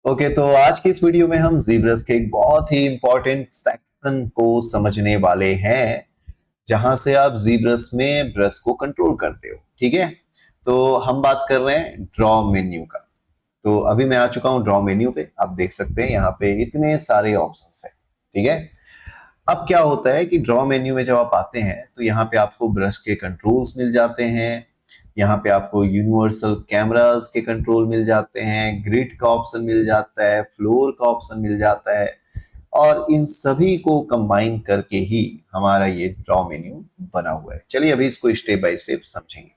Okay, तो आज की इस वीडियो में हम ज़ीब्रस के एक बहुत ही इंपॉर्टेंट सेक्शन को समझने वाले हैं, जहां से आप ज़ीब्रस में ब्रश को कंट्रोल करते हो। ठीक है, तो हम बात कर रहे हैं ड्रॉ मेन्यू का। तो अभी मैं आ चुका हूं ड्रॉ मेन्यू पे। आप देख सकते हैं यहाँ पे इतने सारे ऑप्शंस हैं। ठीक है, अब क्या होता है कि ड्रॉ मेन्यू में जब आप आते हैं तो यहाँ पे आपको ब्रश के कंट्रोल्स मिल जाते हैं। यहाँ पे आपको यूनिवर्सल कैमरास के कंट्रोल मिल जाते हैं, ग्रिड का ऑप्शन मिल जाता है, फ्लोर का ऑप्शन मिल जाता है। और इन सभी को कंबाइन करके ही हमारा ये ड्रॉ मेन्यू बना हुआ है। चलिए अभी इसको स्टेप बाय स्टेप समझेंगे।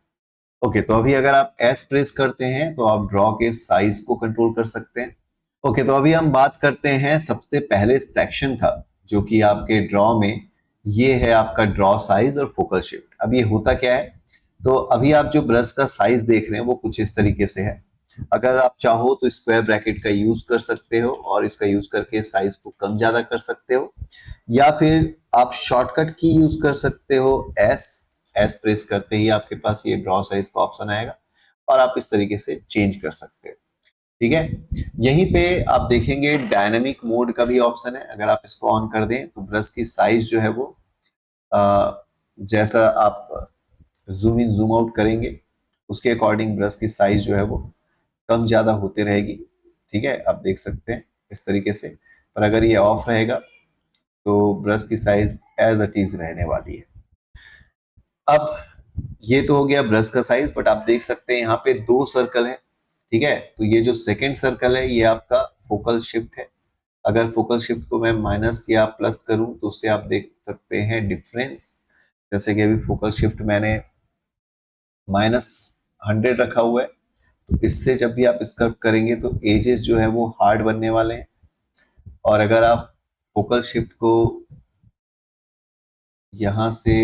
ओके, तो अभी अगर आप एस प्रेस करते हैं तो आप ड्रॉ के साइज को कंट्रोल कर सकते हैं। ओके, तो अभी हम बात करते हैं सबसे पहले सेक्शन का, जो कि आपके ड्रॉ में ये है आपका ड्रॉ साइज और फोकल शिफ्ट। अब ये होता क्या है, तो अभी आप जो ब्रश का साइज देख रहे हैं वो कुछ इस तरीके से है। अगर आप चाहो तो स्क्वायर ब्रैकेट का यूज कर सकते हो और इसका यूज करके साइज को कम ज्यादा कर सकते हो, या फिर आप शॉर्टकट की यूज कर सकते हो। एस एस प्रेस करते ही आपके पास ये ड्रॉ साइज का ऑप्शन आएगा और आप इस तरीके से चेंज कर सकते हो। ठीक है, यहीं पे आप देखेंगे डायनामिक मोड का भी ऑप्शन है। अगर आप इसको ऑन कर दें तो ब्रश की साइज जो है वो जैसा आप जूम इन जूम आउट करेंगे उसके अकॉर्डिंग ब्रश की साइज जो है वो कम ज्यादा होते रहेगी। ठीक है, आप देख सकते हैं इस तरीके से। पर अगर ये ऑफ रहेगा तो ब्रश की साइज एज इट इज रहने वाली है। अब ये तो हो गया ब्रश का साइज, बट आप देख सकते हैं यहाँ पे दो सर्कल है। ठीक है, तो ये जो सेकेंड सर्कल है ये आपका फोकल शिफ्ट है। अगर फोकल शिफ्ट को मैं माइनस या प्लस करूं तो उससे आप देख सकते हैं डिफरेंस। जैसे कि अभी फोकल शिफ्ट मैंने -100 रखा हुआ है, तो इससे जब भी आप स्क्रब करेंगे तो एजेस जो है वो हार्ड बनने वाले हैं। और अगर आप फोकल शिफ्ट को यहां से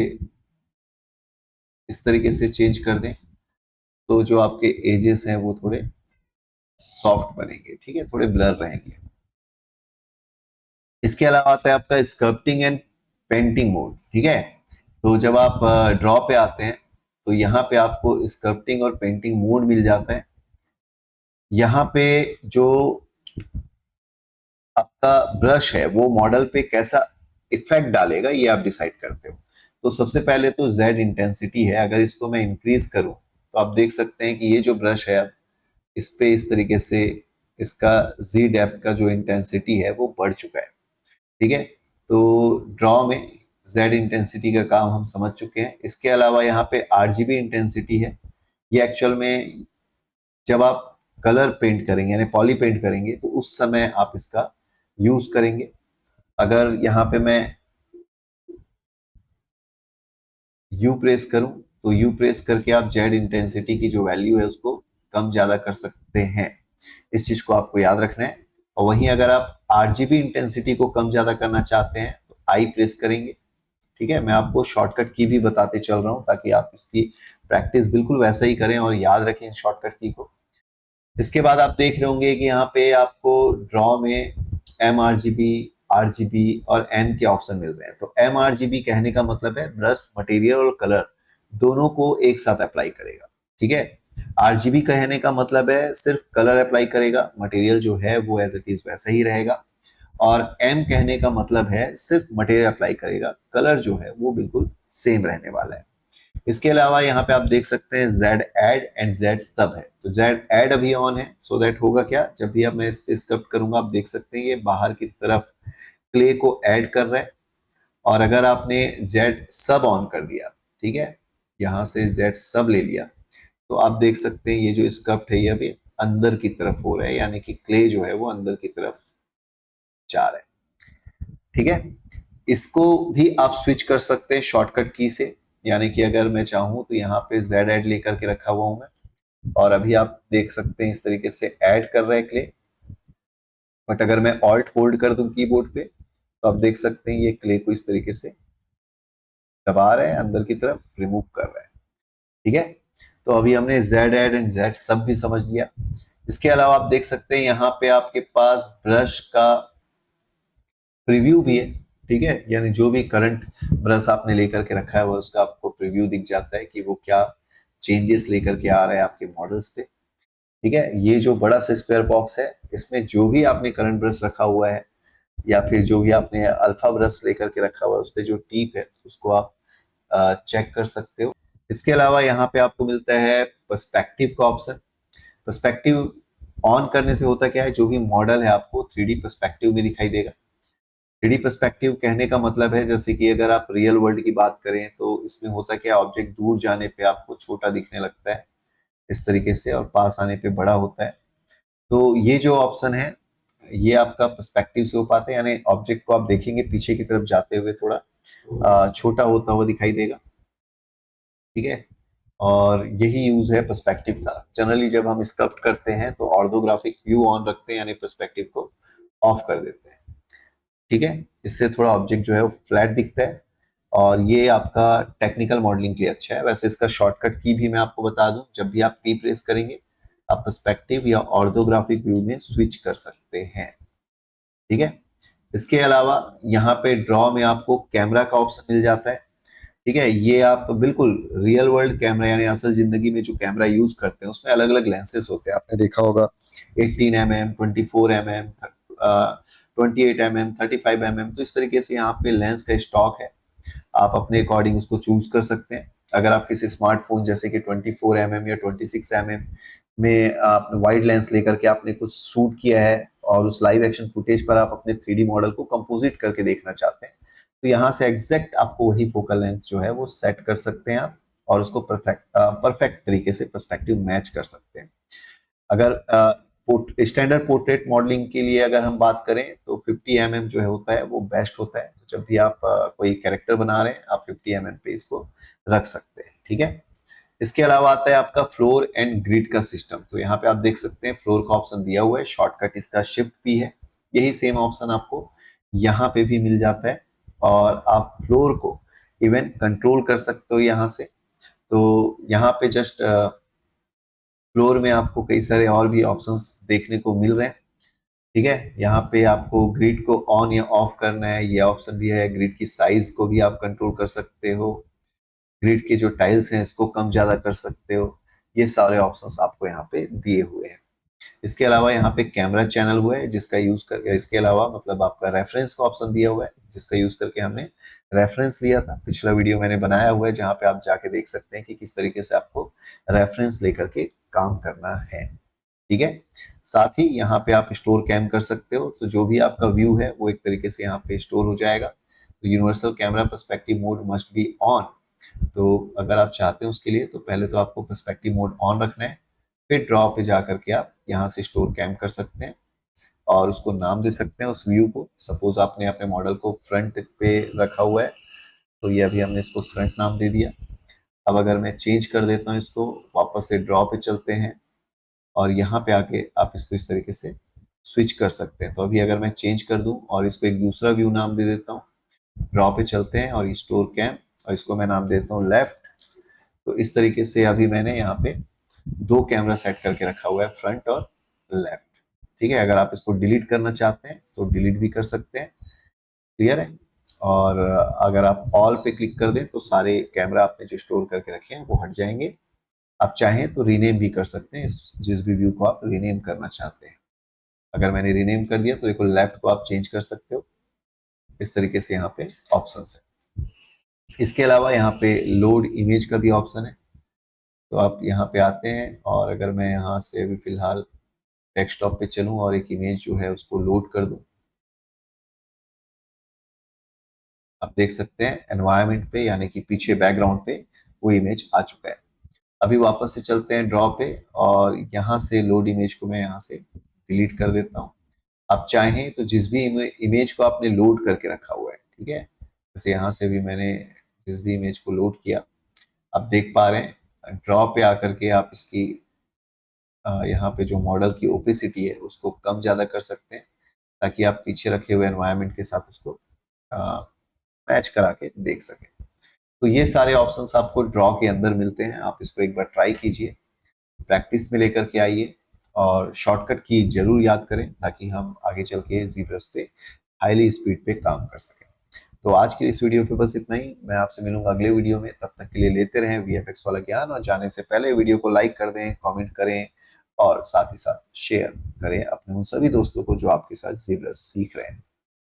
इस तरीके से चेंज कर दें तो जो आपके एजेस हैं वो थोड़े सॉफ्ट बनेंगे। ठीक है, थोड़े ब्लर रहेंगे। इसके अलावा आता है आपका स्कल्पटिंग एंड पेंटिंग मोड। ठीक है, तो जब आप ड्रॉ पे आते हैं तो यहाँ पे आपको स्कल्पटिंग और पेंटिंग मोड मिल जाता है। यहाँ पे जो आपका ब्रश है वो मॉडल पे कैसा इफेक्ट डालेगा ये आप डिसाइड करते हो। तो सबसे पहले तो जेड इंटेंसिटी है। अगर इसको मैं इंक्रीज करूं तो आप देख सकते हैं कि ये जो ब्रश है अब इस पे इस तरीके से इसका जी डेप्थ का जो इंटेंसिटी है वो बढ़ चुका है। ठीक है, तो ड्रॉ में जेड इंटेंसिटी का काम हम समझ चुके हैं। इसके अलावा यहाँ पे आरजीबी इंटेंसिटी है। ये एक्चुअल में जब आप कलर पेंट करेंगे यानी पॉली पेंट करेंगे तो उस समय आप इसका यूज करेंगे। अगर यहाँ पे मैं यू प्रेस करूं तो यू प्रेस करके आप जेड इंटेंसिटी की जो वैल्यू है उसको कम ज्यादा कर सकते हैं। इस चीज को आपको याद रखना है। और वहीं अगर आप आरजीबी इंटेंसिटी को कम ज्यादा करना चाहते हैं तो आई प्रेस करेंगे। ठीक है, मैं आपको शॉर्टकट की भी बताते चल रहा हूं ताकि आप इसकी प्रैक्टिस बिल्कुल वैसा ही करें और याद रखें इन शॉर्टकट की को। इसके बाद आप देख रहे होंगे कि यहाँ पे आपको ड्रॉ में MRGB, RGB और N के ऑप्शन मिल रहे हैं। तो MRGB कहने का मतलब है ब्रश मटेरियल और कलर दोनों को एक साथ अप्लाई करेगा। ठीक है, RGB कहने का मतलब है सिर्फ कलर अप्लाई करेगा, मटेरियल जो है वो एज इट इज वैसा ही रहेगा। और M कहने का मतलब है सिर्फ मटेरियल अप्लाई करेगा, कलर जो है वो बिल्कुल सेम रहने वाला है। इसके अलावा यहाँ पे आप देख सकते हैं जेड एड एंड जेड सब है। तो जेड एड अभी ऑन है, सो दैट होगा क्या, जब भी अब मैं इस पे स्क्रब करूंगा आप देख सकते हैं ये बाहर की तरफ क्ले को ऐड कर रहा है। और अगर आपने जेड सब ऑन कर दिया, ठीक है, यहाँ से जेड सब ले लिया, तो आप देख सकते हैं ये जो स्क्रप्ट है ये अभी अंदर की तरफ हो रहा है, यानी कि क्ले जो है वो अंदर की तरफ जा रहा है। ठीक है, इसको भी आप स्विच कर सकते हैं शॉर्टकट की से। यानी कि अगर मैं चाहूं तो यहाँ पे जेड एड लेकर के रखा हुआ हूं मैं, और अभी आप देख सकते हैं इस तरीके से ऐड कर रहा है क्ले। बट अगर मैं ऑल्ट होल्ड कर दूं कीबोर्ड पे तो आप देख सकते हैं ये क्ले को इस तरीके से दबा रहा है, अंदर की तरफ रिमूव कर रहा है। ठीक है, तो अभी हमने जेड एड एंड जेड सब भी समझ लिया। इसके अलावा आप देख सकते हैं यहाँ पे आपके पास ब्रश का प्रीव्यू भी है। ठीक है, यानी जो भी करंट ब्रश आपने लेकर के रखा है वो उसका आपको प्रीव्यू दिख जाता है कि वो क्या चेंजेस लेकर के आ रहा है आपके मॉडल्स पे। ठीक है, ये जो बड़ा सा स्क्वायर बॉक्स है, इसमें जो भी आपने करंट ब्रश रखा हुआ है या फिर जो भी आपने अल्फा ब्रश लेकर के रखा हुआ है, उसके जो टिप है उसको आप चेक कर सकते हो। इसके अलावा यहाँ पे आपको मिलता है पर्सपेक्टिव का ऑप्शन। पर्सपेक्टिव ऑन करने से होता क्या है, जो भी मॉडल है आपको 3D पर्सपेक्टिव में दिखाई देगा। 3D पर्सपेक्टिव कहने का मतलब है, जैसे कि अगर आप रियल वर्ल्ड की बात करें तो इसमें होता क्या, ऑब्जेक्ट दूर जाने पे आपको छोटा दिखने लगता है इस तरीके से, और पास आने पे बड़ा होता है। तो ये जो ऑप्शन है ये आपका पर्सपेक्टिव से हो पाता है, यानी ऑब्जेक्ट को आप देखेंगे पीछे की तरफ जाते हुए थोड़ा छोटा होता हुआ दिखाई देगा। ठीक है, और यही यूज है पर्सपेक्टिव का। जनरली जब हम स्कल्प्ट करते हैं तो ऑर्थोग्राफिक व्यू ऑन रखते हैं, यानी पर्सपेक्टिव को ऑफ कर देते हैं। ठीक है, इससे थोड़ा ऑब्जेक्ट जो है वो फ्लैट दिखता है, और ये आपका टेक्निकल मॉडलिंग के लिए अच्छा है। वैसे इसका शॉर्टकट की भी मैं आपको बता दूं, जब भी आप पी प्रेस करेंगे आप पर्सपेक्टिव या ऑर्थोग्राफिक व्यू में स्विच कर सकते हैं। ठीक है, इसके अलावा यहाँ पे ड्रॉ में आपको कैमरा का ऑप्शन मिल जाता है। ठीक है, ये आप बिल्कुल रियल वर्ल्ड कैमरा, यानी असल जिंदगी में जो कैमरा यूज करते हैं उसमें अलग अलग लेंसेज होते हैं, आपने देखा होगा 18 mm, 24 mm, 28 mm, 35 mm। तो इस तरीके से यहाँ पे लेंस का स्टॉक है, आप अपने अकॉर्डिंग उसको चूज कर सकते हैं। अगर आप किसी स्मार्टफोन जैसे कि 24 mm या 26 mm में आप वाइड लेंस लेकर के आपने कुछ शूट किया है और उस लाइव एक्शन फुटेज पर आप अपने 3D मॉडल को कंपोजिट करके देखना चाहते हैं, तो यहाँ से एग्जैक्ट आपको वही फोकल लेंथ जो है वो सेट कर सकते हैं आप, और उसको परफेक्ट तरीके से पर्सपेक्टिव मैच कर सकते हैं। अगर स्टैंडर्ड पोर्ट्रेट मॉडलिंग के लिए अगर हम बात करें तो 50 mm जो है होता है वो बेस्ट होता है। जब भी आप कोई कैरेक्टर बना रहे हैं आप 50 mm पे इसको रख सकते हैं। ठीक है, इसके अलावा आता है आपका फ्लोर एंड ग्रिड का सिस्टम। तो यहाँ पे आप देख सकते हैं फ्लोर का ऑप्शन दिया हुआ है, शॉर्टकट इसका शिफ्ट पी है। यही सेम ऑप्शन आपको यहाँ पे भी मिल जाता है, और आप फ्लोर को इवन कंट्रोल कर सकते हो यहाँ से। तो यहाँ पे जस्ट फ्लोर में आपको कई सारे और भी ऑप्शंस देखने को मिल रहे हैं। ठीक है, यहाँ पे आपको ग्रिड को ऑन या ऑफ करना है, ये ऑप्शन भी है। ग्रिड की साइज को भी आप कंट्रोल कर सकते हो, ग्रिड के जो टाइल्स हैं इसको कम ज्यादा कर सकते हो। ये सारे ऑप्शंस आपको यहाँ पे दिए हुए हैं। इसके अलावा यहाँ पे कैमरा चैनल हुआ है जिसका यूज करके, इसके अलावा मतलब आपका रेफरेंस का ऑप्शन दिया हुआ है जिसका यूज करके हमने रेफरेंस लिया था। पिछला वीडियो मैंने बनाया हुआ है जहाँ पे आप जाके देख सकते हैं कि किस तरीके से आपको रेफरेंस लेकर के काम करना है। ठीक है, साथ ही यहाँ पे आप स्टोर कैम कर सकते हो, तो जो भी आपका व्यू है वो एक तरीके से यहाँ पे स्टोर हो जाएगा। तो universal camera perspective mode must be on. तो अगर आप चाहते हैं उसके लिए तो पहले तो आपको पर्सपेक्टिव मोड ऑन रखना है, फिर ड्रॉ पे जा करके आप यहाँ से स्टोर कैम कर सकते हैं और उसको नाम दे सकते हैं उस व्यू को। सपोज आपने अपने मॉडल को फ्रंट पे रखा हुआ है, तो ये अभी हमने इसको फ्रंट नाम दे दिया। अब अगर मैं चेंज कर देता हूँ इसको, वापस से ड्रॉ पे चलते हैं और यहाँ पे आके आप इसको इस तरीके से स्विच कर सकते हैं। तो अभी अगर मैं चेंज कर दूं और इसको एक दूसरा व्यू नाम दे देता हूँ, ड्रॉ पे चलते हैं और स्टोर कैम, और इसको मैं नाम देता हूँ लेफ्ट। तो इस तरीके से अभी मैंने यहाँ पे दो कैमरा सेट करके रखा हुआ है, फ्रंट और लेफ्ट। ठीक है, अगर आप इसको डिलीट करना चाहते हैं तो डिलीट भी कर सकते हैं। क्लियर है, और अगर आप ऑल पे क्लिक कर दें तो सारे कैमरा आपने जो स्टोर करके रखे हैं वो हट जाएंगे। आप चाहें तो रीनेम भी कर सकते हैं जिस भी व्यू को आप रीनेम करना चाहते हैं। अगर मैंने रीनेम कर दिया तो देखो लेफ्ट को आप चेंज कर सकते हो। इस तरीके से यहाँ पे ऑप्शन है। इसके अलावा यहाँ पे लोड इमेज का भी ऑप्शन है। तो आप यहाँ पे आते हैं और अगर मैं यहाँ से अभी फिलहाल डेस्कटॉप पे चलूँ और एक इमेज जो है उसको लोड कर दूं, आप देख सकते हैं एनवायरनमेंट पे यानी कि पीछे बैकग्राउंड पे वो इमेज आ चुका है। अभी वापस से चलते हैं ड्रॉ पे और यहाँ से लोड इमेज को मैं यहाँ से डिलीट कर देता हूँ। आप चाहें तो जिस भी इमेज को आपने लोड करके रखा हुआ है, ठीक है, जैसे यहाँ से भी मैंने जिस भी इमेज को लोड किया, आप देख पा रहे हैं ड्रॉ पे आकर के आप इसकी यहाँ पे जो मॉडल की ओपेसिटी है उसको कम ज्यादा कर सकते हैं, ताकि आप पीछे रखे हुए एनवायरनमेंट के साथ उसको मैच करा के देख सकें। तो ये सारे ऑप्शंस आपको ड्रॉ के अंदर मिलते हैं। आप इसको एक बार ट्राई कीजिए, प्रैक्टिस में लेकर के आइए और शॉर्टकट की जरूर याद करें ताकि हम आगे चल के ZBrush पे हाईली स्पीड पे काम कर सकें। तो आज के इस वीडियो पे बस इतना ही। मैं आपसे मिलूंगा अगले वीडियो में, तब तक के लिए लेते रहें VFX वाला ज्ञान, और जाने से पहले वीडियो को लाइक कर दें, कमेंट करें और साथ ही साथ शेयर करें अपने उन सभी दोस्तों को जो आपके साथ ZBrush सीख रहे हैं।